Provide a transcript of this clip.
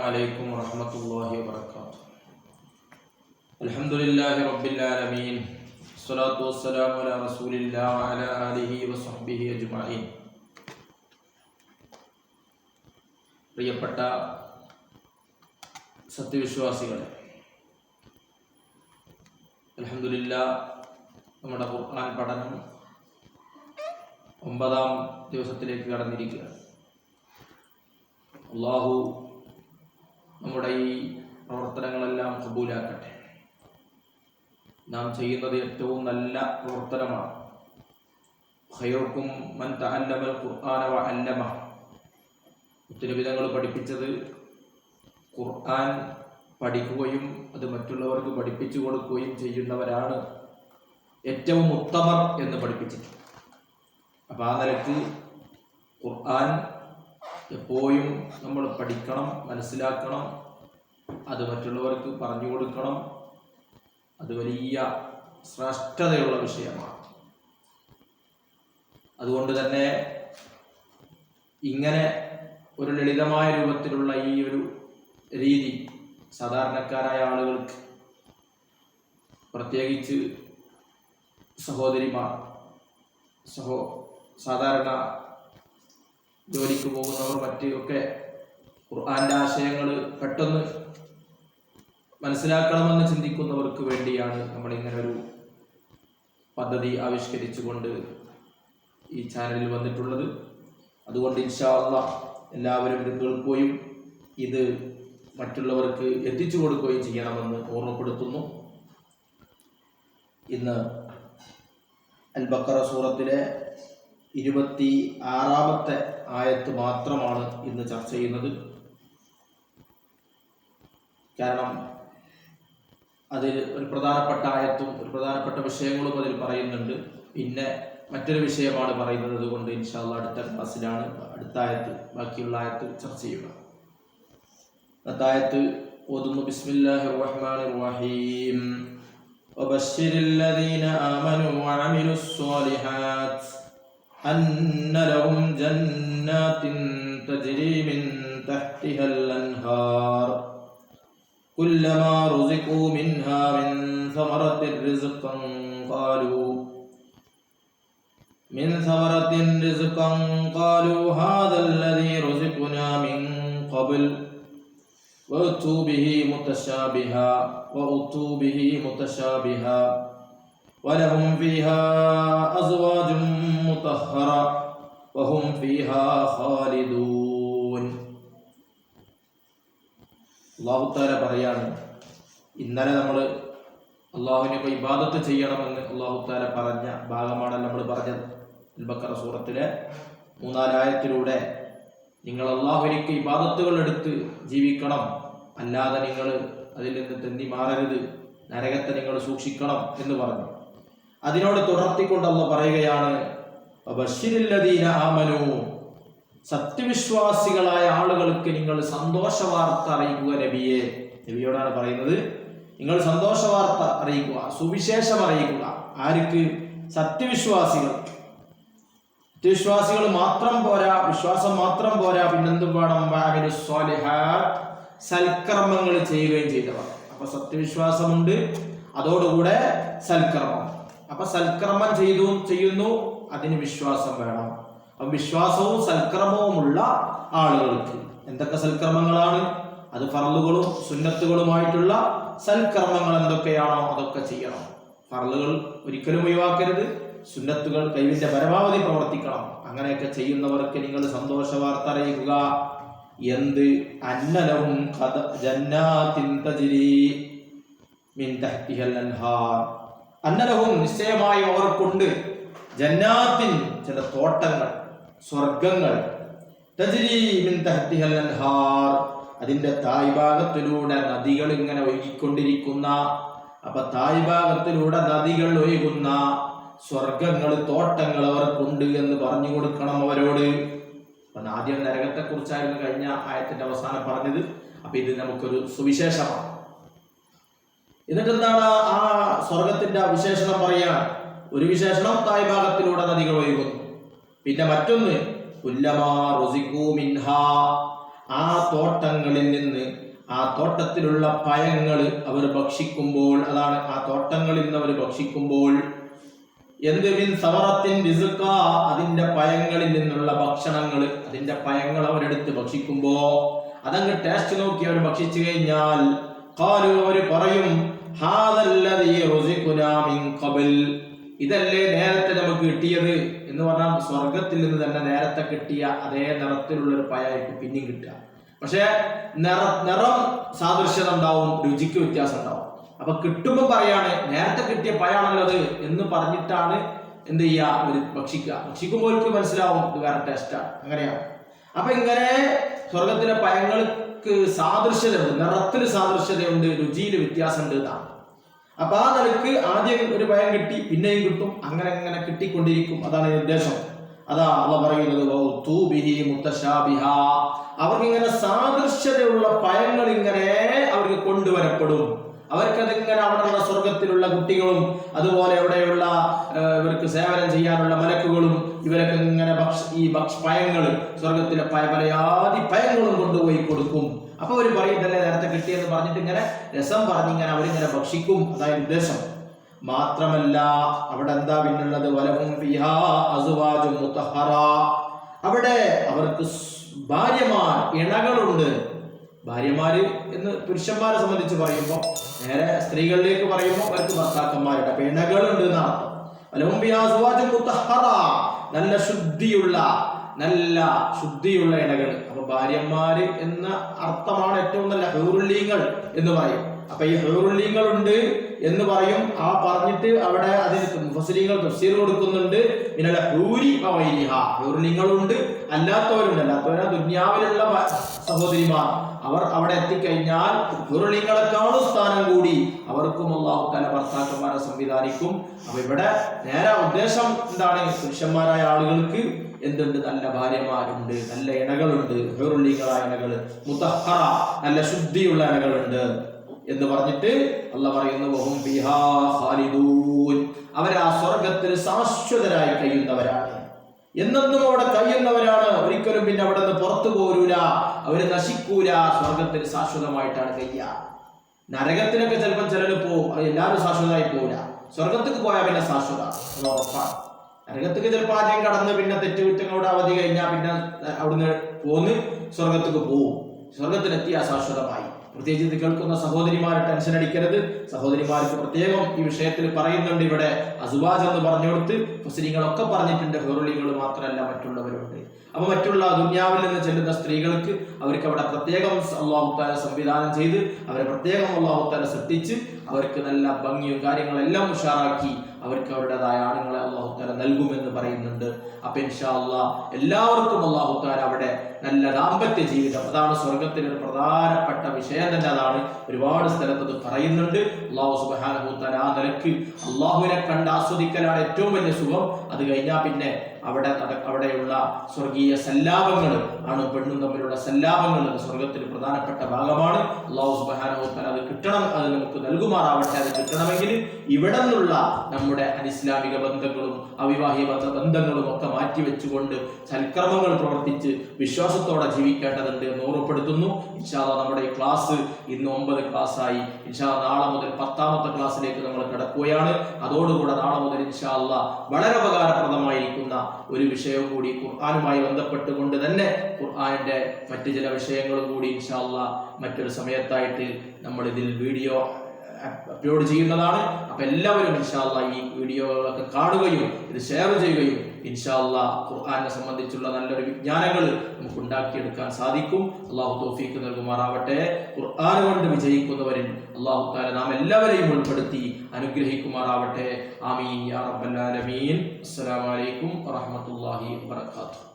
عليكم ورحمة الله وبركاته. الحمد لله رب العالمين. الصلاة والسلام على رسول الله وعلى آله وصحبه أجمعين. പ്രിയപ്പെട്ട സത്യവിശ്വാസികളെ, അൽഹംദുലില്ലാഹ് നമ്മുടെ ഖുർആൻ പഠനം 9-ാം ദിവസത്തിലേക്ക് കടന്നിരിക്കുകയാണ്. അല്ലാഹു നമ്മുടെ ഈ പ്രവർത്തനങ്ങളെല്ലാം ഖബൂലാക്കട്ടെ. നാം ചെയ്യുന്നത് ഏറ്റവും നല്ല പ്രവർത്തനമാണ്. ഖൈറുക്കും മൻ തഅല്ലമൽ ഖുർആന വഅല്ലമ. ഉത്തരവിധങ്ങൾ പഠിപ്പിച്ചത് ഖുർആൻ പഠിക്കുകയും അത് മറ്റുള്ളവർക്ക് പഠിപ്പിച്ചു കൊടുക്കുകയും ചെയ്യുന്നവരാണ് ഏറ്റവും ഉത്തമർ എന്ന് പഠിപ്പിച്ചിട്ടുണ്ട്. അപ്പം ആ നിലയ്ക്ക് ഖുർആൻ എപ്പോഴും നമ്മൾ പഠിക്കണം, മനസ്സിലാക്കണം, അത് മറ്റുള്ളവർക്ക് പറഞ്ഞു കൊടുക്കണം. അത് വലിയ ശ്രേഷ്ഠതയുള്ള വിഷയമാണ്. അതുകൊണ്ട് തന്നെ ഇങ്ങനെ ഒരു ലളിതമായ രൂപത്തിലുള്ള ഈ ഒരു രീതി സാധാരണക്കാരായ ആളുകൾക്ക്, പ്രത്യേകിച്ച് സഹോദരിമാർ, സാധാരണ ജോലിക്ക് പോകുന്നവർ, മറ്റൊക്കെ ഖുർആന്റെ ആശയങ്ങൾ പെട്ടെന്ന് മനസ്സിലാക്കണമെന്ന് ചിന്തിക്കുന്നവർക്ക് വേണ്ടിയാണ് നമ്മളിങ്ങനെ ഒരു പദ്ധതി ആവിഷ്കരിച്ചുകൊണ്ട് ഈ ചാനലിൽ വന്നിട്ടുള്ളത്. അതുകൊണ്ട് ഇൻഷാ അല്ലാഹ് എല്ലാവരും ഇത് കേൾക്കുകയും ഇത് മറ്റുള്ളവർക്ക് എത്തിച്ചു കൊടുക്കുകയും ചെയ്യണമെന്ന് ഓർമ്മപ്പെടുത്തുന്നു. ഇന്ന് അൽ ബഖറ സൂറത്തിലെ 26-ാമത്തെ ആയത്ത് മാത്രമാണ് ഇന്ന് ചർച്ച ചെയ്യുന്നത്. കാരണം അതിൽ ഒരു പ്രധാനപ്പെട്ട ആയത്തും ഒരു പ്രധാനപ്പെട്ട വിഷയങ്ങളും അതിൽ പറയുന്നുണ്ട്. പിന്നെ മറ്റൊരു വിഷയമാണ് പറയുന്നത്. അതുകൊണ്ട് ഇൻഷാ അല്ലാഹ് അടുത്ത ക്ലാസ്സിലാണ് അടുത്ത ആയത്ത്, ബാക്കിയുള്ള ആയത്ത് ചർച്ച ചെയ്യുക. അടുത്ത ആയത്ത് ഓതുന്നു. ബിസ്മില്ലാഹിർ റഹ്മാനിർ റഹീം. വബശ്ശിരിൽ ലദീന ആമനൂ വഅമിലുസ് സ്വാലിഹാത്ത് أن لهم جنات تجري من تحتها الأنهار كلما رزقوا منها من ثمرة رزقا قالوا هذا الذي رزقنا من قبل وأتوا به متشابها ولهم فيها أزواج مطهرة وهم فيها خالدون. അല്ലാഹു തആല പറയാണ്, ഇന്നലെ നമ്മൾ അല്ലാഹുവിനെ ഇബാദത്ത് ചെയ്യണമെന്ന് അല്ലാഹു തആല പറഞ്ഞ ഭാഗമാണ് നമ്മൾ പറഞ്ഞത്. അൽ ബഖറ സൂറത്തിലെ 3-ാം ആയത്തിലൂടെ നിങ്ങൾ അല്ലാഹുവിനെ ഇബാദത്തുകൾ എടുത്ത് ജീവിക്കണം, അല്ലാതെ നിങ്ങൾ അതിൽ നിന്ന് തെന്നി മാറരുത്, നരകത്തെ നിങ്ങൾ സൂക്ഷിക്കണം എന്ന് പറഞ്ഞു. അതിനോട് തുടർത്തിക്കൊണ്ട് അല്ലാഹു പറയുകയാണ്, വബശ്ശിരിൽ ലദീന ആമനൂ, സത്യവിശ്വാസികളായ ആളുകൾക്ക് നിങ്ങൾ സന്തോഷ വാർത്ത അറിയിക്കുക. നബിയോടാണ് പറയുന്നത്, നിങ്ങൾ സന്തോഷ വാർത്ത അറിയിക്കുക, സുവിശേഷം അറിയിക്കുക. ആർക്ക്? സത്യവിശ്വാസികൾക്ക്. സത്യവിശ്വാസികൾ മാത്രം പോരാ, വിശ്വാസം മാത്രം പോരാ, പിന്നെന്തും വേണം? വഅമിലുസ് സ്വാലിഹാത്ത്, സൽക്കർമ്മങ്ങൾ ചെയ്യുകയും ചെയ്തവർ. അപ്പൊ സത്യവിശ്വാസമുണ്ട്, അതോടുകൂടെ സൽക്കർമ്മം. അപ്പൊ സൽക്കർമ്മം ചെയ്യുന്നു, അതിന് വിശ്വാസം വേണം. അപ്പൊ വിശ്വാസവും സൽക്കർമ്മവുമുള്ള ആളുകൾക്ക് എന്തൊക്കെ സൽക്കർമ്മങ്ങളാണ്? അത് ഫർളുകളും സുന്നത്തുകളുമായിട്ടുള്ള സൽക്കർമ്മങ്ങൾ എന്തൊക്കെയാണോ അതൊക്കെ ചെയ്യണം. ഫർളുകൾ ഒരിക്കലും ഒഴിവാക്കരുത്, സുന്നത്തുകൾ കഴിവിന്റെ പരമാവധി പ്രവർത്തിക്കണം. അങ്ങനെയൊക്കെ ചെയ്യുന്നവർക്ക് നിങ്ങൾ സന്തോഷ വാർത്ത അറിയിക്കുക. എന്ത്? അന്നലഹും ജന്നാത്തിൻ തജ്രി മിൻ തഹ്തിഹൽ അൻഹാർ. അന്നലഹും, നിശ്ചയമായും അവർക്കുണ്ട്, ജന്നാത്തിൻ, ചില തോട്ടങ്ങൾ, സ്വർഗങ്ങൾ, തജ്രി മിൻ തഹ്തിഹൽ അൻഹാർ, അതിന്റെ തായ്ഭാഗത്തിലൂടെ നദികൾ ഇങ്ങനെ ഒഴുകിക്കൊണ്ടിരിക്കുന്ന. അപ്പൊ തായ്ഭാഗത്തിലൂടെ നദികൾ ഒഴുകുന്ന സ്വർഗങ്ങൾ, തോട്ടങ്ങൾ അവർക്കുണ്ട് എന്ന് പറഞ്ഞു കൊടുക്കണം അവരോട്. അപ്പൊ ആദ്യം നരകത്തെ കുറിച്ചായിരുന്നു കഴിഞ്ഞ ആയത്തിന്റെ അവസാനം പറഞ്ഞത്. അപ്പൊ ഇത് നമുക്കൊരു സുവിശേഷമാണ്. എന്നിട്ട് എന്താണ് ആ സ്വർഗത്തിന്റെ വിശേഷണം പറയാൻ? ഒരു വിശേഷണം തായ്ഭാഗത്തിലൂടെ നദികൾ ഒഴുകുന്നു. പിന്നെ മറ്റൊന്ന് കുല്ലമാ റുസിഖൂ മിൻഹാ, ആ തോട്ടങ്ങളിൽ നിന്ന് ആ തോട്ടത്തിലുള്ള പഴങ്ങൾ അവർ ഭക്ഷിക്കുമ്പോൾ, അതാണ് ആ തോട്ടങ്ങളിൽ നിന്ന് അവർ ഭക്ഷിക്കുമ്പോൾ, എന്തുവിൻ സവറത്തിൻ റിസ്ഖ, അതിന്റെ പഴങ്ങളിൽ നിന്നുള്ള ഭക്ഷണങ്ങൾ, അതിന്റെ പഴങ്ങൾ അവരെടുത്ത് ഭക്ഷിക്കുമ്പോ അതങ്ങ് ടേസ്റ്റ് നോക്കി അവർ ഭക്ഷിച്ചു കഴിഞ്ഞാൽ ഖാലു, അവർ പറയും ഹാദല്ലദീ റുസിഖുനാ മിൻ ഖബൽ, ഇതല്ലേ നേരത്തെ നമുക്ക് കിട്ടിയത് എന്ന് പറഞ്ഞാൽ സ്വർഗത്തിൽ നിന്ന് തന്നെ നേരത്തെ കിട്ടിയ അതേ നിറത്തിലുള്ള ഒരു പഴമായിരിക്കും പിന്നെയും കിട്ടുക. പക്ഷെ നിറം സാദൃശ്യത ഉണ്ടാവും, രുചിക്ക് വ്യത്യാസം ഉണ്ടാവും. അപ്പൊ കിട്ടുമ്പോ പറയാണ് നേരത്തെ കിട്ടിയ പഴമാണുള്ളത് എന്ന് പറഞ്ഞിട്ടാണ് എന്ത് ചെയ്യുക, അവര് ഭക്ഷിക്കുമ്പോൾ മനസ്സിലാവും ഇത് വേറെ ടേസ്റ്റാണ്. അങ്ങനെയാണ്. അപ്പൊ ഇങ്ങനെ സ്വർഗത്തിലെ പഴങ്ങൾക്ക് സാദൃശ്യതയുണ്ട്, നിറത്തിൽ സാദൃശ്യതയുണ്ട്, രുചിയിൽ വ്യത്യാസമുണ്ട് എന്നാണ്. അപ്പൊ ആ നിലക്ക് ആദ്യം ഒരു പഴം കിട്ടി, പിന്നെയും കിട്ടും, അങ്ങനെ അങ്ങനെ കിട്ടിക്കൊണ്ടിരിക്കും. അതാണ് ഉദ്ദേശം. അതാ അള്ളാഹ് പറയുന്നത് അവർക്കിങ്ങനെ സാദൃശ്യതയുള്ള പഴങ്ങൾ ഇങ്ങനെ അവർക്ക് കൊണ്ടുവരപ്പെടും. അവർക്കതിങ്ങനെ അവിടെയുള്ള സ്വർഗത്തിലുള്ള കുട്ടികളും അതുപോലെ അവിടെയുള്ള ഇവർക്ക് സേവനം ചെയ്യാനുള്ള മലക്കുകളും ഇവരൊക്കെ ഇങ്ങനെ പഴങ്ങൾ, സ്വർഗത്തിലെ പലയാതി പഴങ്ങളും കൊണ്ടുപോയി കൊടുക്കും. അപ്പൊ അവർ പറയട്ടല്ലേ നേരത്തെ കിട്ടിയെന്ന് പറഞ്ഞിട്ട് ഇങ്ങനെ രസം പറഞ്ഞിങ്ങനെ അവരിങ്ങനെ ഭക്ഷിക്കും. അതായത് ഉദ്ദേശം. മാത്രമല്ല അവിടെ എന്താ പിന്നുള്ളത്, വലഹും ഫിഹാ അസ്വാജും മുതഹറ, അവിടെ അവർക്ക് ഭാര്യമാർ, ഇണകളുണ്ട്. ഭാര്യമാര് എന്ന് പുരുഷന്മാരെ സംബന്ധിച്ച് പറയുമ്പോൾ, നേരെ സ്ത്രീകളിലേക്ക് പറയുമ്പോൾ അവർക്ക് ഭർത്താക്കന്മാരുണ്ട്. അപ്പൊ ഇണകളുണ്ട് എന്നർത്ഥം. വലഹും ഫിഹാ അസ്വാജും മുതഹറ, നല്ല ശുദ്ധിയുള്ള ഇണകൾ. അപ്പൊ ഭാര്യന്മാര് എന്ന അർത്ഥമാണ് ഏറ്റവും നല്ല ഹൂറുല്ലീങ്ങൾ എന്ന് പറയും. അപ്പൊ ഈ ഹൂറുല്ലീങ്ങൾ ഉണ്ട് എന്ന് പറയും. ആ പറഞ്ഞിട്ട് അവിടെ അതിന് മുഫസ്സിരീങ്ങൾ തഫ്സീർ കൊടുക്കുന്നുണ്ട്. പിന്നെ ഹൂറുല്ലീങ്ങളുണ്ട്, അല്ലാത്തവരാ ദുനിയാവിലുള്ള സഹോദരിമാർ. അവർ അവിടെ എത്തിക്കഴിഞ്ഞാൽ ഹൂറുല്ലീങ്ങളെക്കാളും സ്ഥാനം കൂടി അവർക്കും അല്ലാഹു തആല ഭർത്താക്കന്മാരെ സംവിധാനിക്കും. അപ്പൊ ഇവിടെ നേരെ ഉദ്ദേശം എന്താണ്, പുരുഷന്മാരായ ആളുകൾക്ക് എന്തുണ്ട്, നല്ല ഭാര്യമാരുണ്ട്, നല്ല ഇണകളുണ്ട്, ഹൂറുല്ലീങ്ങളായ ഇണകള്, മുതഹറ നല്ല ശുദ്ധിയുള്ള ഇണകളുണ്ട് എന്ന് പറഞ്ഞിട്ട് അല്ലാഹ് പറയുന്നു വഹും ഫിഹാ ഖാലിദൂൻ, അവരാ സ്വർഗത്തിൽ ശാശ്വതരായി കഴിയുന്നവരാണ്, എന്നെന്നും അവിടെ കഴിയുന്നവരാണ്. ഒരിക്കലും പിന്നെ അവിടെ നിന്ന് പുറത്തു പോരൂല, അവര് നശിക്കൂല, സ്വർഗത്തിൽ ശാശ്വതമായിട്ടാണ് കഴിയുക. നരകത്തിനൊക്കെ ചിലപ്പോൾ ചിലർ പോവും, എല്ലാവരും ശാശ്വതമായി പോവില്ല. സ്വർഗത്തേക്ക് പോയാൽ പിന്നെ ശാശ്വത, അത് ഉറപ്പാണ്. നരകത്തേക്ക് ചിലപ്പോൾ ആദ്യം കടന്ന് പിന്നെ തെറ്റുകുറ്റങ്ങളുടെ അവധി കഴിഞ്ഞാൽ പിന്നെ അവിടുന്ന് പോന്ന് സ്വർഗത്തേക്ക് പോവും. സ്വർഗത്തിലെത്തിയ ശാശ്വതമായി. പ്രത്യേകിച്ച് കേൾക്കുന്ന സഹോദരിമാർ ടെൻഷൻ അടിക്കരുത്. സഹോദരിമാർക്ക് പ്രത്യേകം ഈ വിഷയത്തിൽ പറയുന്നുണ്ട്. ഇവിടെ അസുവാജ് എന്ന് പറഞ്ഞുകൊടുത്ത് മുസ്ലിങ്ങളൊക്കെ പറഞ്ഞിട്ടുണ്ട്. ഹുറുലികൾ മാത്രമല്ല മറ്റുള്ളവരുണ്ട്. അപ്പൊ മറ്റുള്ള ദുനിയാവിൽ നിന്ന് ചെല്ലുന്ന സ്ത്രീകൾക്ക് അവർക്ക് അവിടെ പ്രത്യേകം അല്ലാഹു തആല സംവിധാനം ചെയ്ത് അവരെ പ്രത്യേകം അല്ലാഹു തആല സൃഷ്ടിച്ച് അവർക്ക് നല്ല ഭംഗിയും കാര്യങ്ങളെല്ലാം ഉഷാറാക്കി അവർക്ക് അവരുടേതായ ആണുങ്ങളെ അല്ലാഹു തആല നൽകുമെന്ന് പറയുന്നുണ്ട്. അപ്പൊ ഇൻഷാ അല്ലാഹ് എല്ലാവർക്കും അല്ലാഹു തആല അവിടെ നല്ല ദാമ്പത്യ ജീവിതം, അതാണ് സ്വർഗത്തിലെ ഒരു പ്രധാനപ്പെട്ട വിഷയം തന്നെ. അതാണ് ഒരുപാട് സ്ഥലത്ത് അത് പറയുന്നുണ്ട്. അല്ലാഹു സുബ്ഹാനഹു വ തആല ആ നിലക്ക് അല്ലാഹുവിനെ കണ്ട് ആസ്വദിക്കലാണ് ഏറ്റവും വലിയ സുഖം. അത് കഴിഞ്ഞാൽ പിന്നെ അവിടെയുള്ള സ്വർഗീയ സല്ലാപങ്ങൾ ആണ്, പെണ്ണും തമ്മിലുള്ള സല്ലാപങ്ങൾ സ്വർഗത്തിൽ പ്രധാനപ്പെട്ട ഭാഗമാണ്. അല്ലാഹു സുബ്ഹാനഹു വ തആല അത് കിട്ടണം, അത് നമുക്ക് നൽകുമാറാവട്ടെ. അത് കിട്ടണമെങ്കിൽ ഇവിടെ നിന്നുള്ള നമ്മുടെ അനിസ്ലാമിക ബന്ധങ്ങളും അവിവാഹിക ബന്ധങ്ങളും ഒക്കെ മാറ്റിവെച്ചുകൊണ്ട് സൽക്കർമ്മങ്ങൾ പ്രവർത്തിച്ച് വിശ്വാസത്തോടെ ജീവിക്കേണ്ടതുണ്ട് എന്ന് ഓർമ്മപ്പെടുത്തുന്നു. ഇൻഷാ അല്ലാഹ് നമ്മുടെ ഈ ക്ലാസ് ഇന്ന് 9 ക്ലാസ്സായി. ഇൻഷാ അല്ലാഹ് നാളെ മുതൽ 10ാമത്തെ ക്ലാസ്സിലേക്ക് നമ്മൾ കടക്കുകയാണ്. അതോടുകൂടെ നാളെ മുതൽ ഇൻഷാ അല്ലാഹ് വളരെ ഉപകാരപ്രദമായിരിക്കുന്ന ഒരു വിഷയവും കൂടി ഖുർആനുമായി ബന്ധപ്പെട്ടുകൊണ്ട് തന്നെ ഖുർആനിന്റെ മറ്റു ചില വിഷയങ്ങളും കൂടി ഇൻഷാ അല്ലാഹ് മറ്റൊരു സമയത്തായിട്ട് നമ്മൾ ഇതിൽ വീഡിയോ അപ്ലോഡ് ചെയ്യുന്നതാണ്. അപ്പൊ എല്ലാവരും ഇൻഷാ അല്ലാഹ് ഈ വീഡിയോകളൊക്കെ കാണുകയും ഇത് ഷെയർ ചെയ്യുകയും ഇൻഷാ അല്ലാഹ് ഖുർആനെ സംബന്ധിച്ചുള്ള നല്ലൊരു വിജ്ഞാനങ്ങൾ നമുക്ക് ഉണ്ടാക്കിയെടുക്കാൻ സാധിക്കും. അല്ലാഹു തൗഫീഖ് നൽകുമാറാവട്ടെ. ഖുർആൻ കൊണ്ട് വിജയിക്കുന്നവരിൽ അല്ലാഹു തആല നാം എല്ലാവരെയും ഉൾപ്പെടുത്തി അനുഗ്രഹിക്കുമാറാവട്ടെ. ആമീൻ യാ റബ്ബൽ ആലമീൻ. അസ്സലാമു അലൈക്കും വറഹ്മത്തുള്ളാഹി വബറകാതുഹു.